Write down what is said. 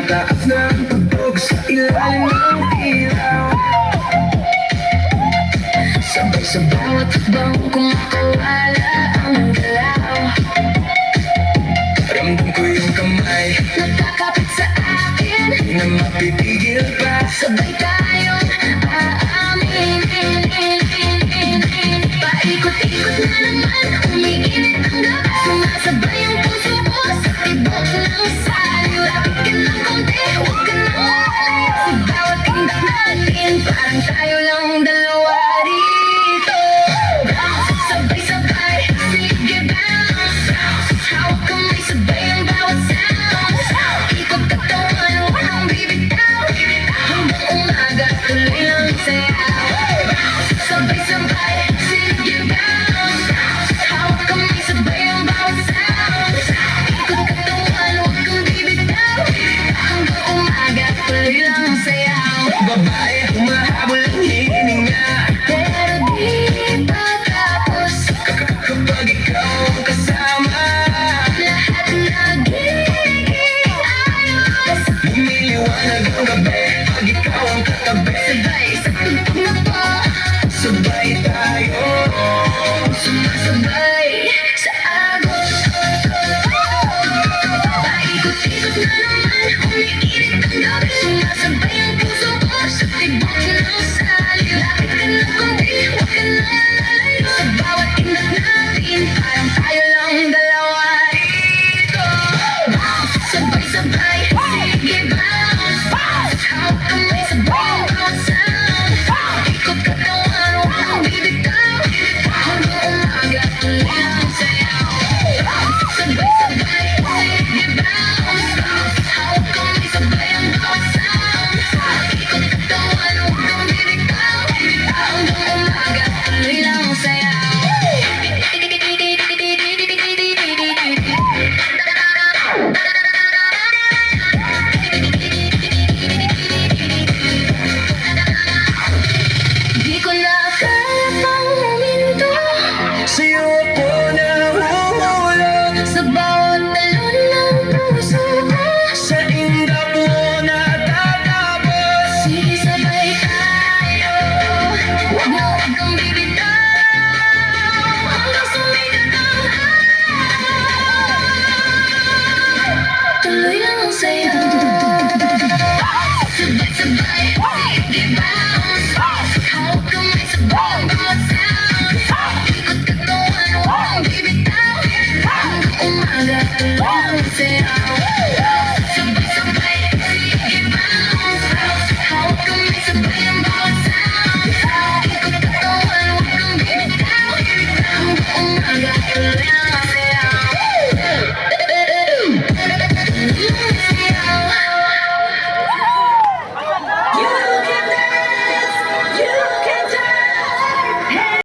Mataas na ang tugtog sa ilalim ng ilaw. Sabay sa bawat hakbang kumakawala ang galaw. Ramdam ko yung kamay nagkakapit sa akin, di na mapipigil pa. Sabay tayong aaminin. Paikot-ikot na naman, umiinit ang gabi. Sumasabay ang puso ko sa tibok ng sayo. Lapit ka ng konti, huwag ka nang lalayo. Sa bawat tindak natin, parang tayo lang dalawa rito. Bounce, sabay-sabay, sige bounce. Hawak kamay, sabay ang bawat sound. Ikot katawan, huwag nang bibitaw. Hanggang umaga, tuloy lang sayaw. Bounce, sabay-sabay, sige bounce. Hawak kamay, sabay ang bawat sound. Ikot katawan, huwag kang bibitaw. Hanggang umaga, tuloy lang sayaw. Babae, humahabol ang hininga, pero di pa tapos. Kapag ikaw ang kasama, lahat nagiging ayos. Lumiliwanag ang gabi pag ikaw ang katabi. Sabay sa tugtog na to, sabay tayo, sumasabay sa agos. Paikot-ikot na naman, umiinit ang gabi. Sumasabay ang puso ko sa tibok ng sayo. Lapit ka ng konti, huwag ka nang lalayo. Sa bawat tindak natin, parang tayo lang dalawa rito. Bounce, sabay-sabay, sige bounce. Hawak kamay, sabay ang bawat sound. Ikot katawan, huwag kang bibitaw. Hanggang umaga, tuloy lang sayaw. Sabay-sabay, sige bounce. Hawak kamay, sabay ang bawat sound. Ikot katawan, huwag kang bibitaw. Hanggang umaga, tuloy lang sayaw. Di ko na kaya pang huminto, sa'yo ako nahuhulog. Sa bawat talon ng puso ko, sa indap mo natatapos. Sige, sabay tayo, huwag na huwag kang bibitaw. Hanggang sumikat ang araw, tuloy lang ang sayaw.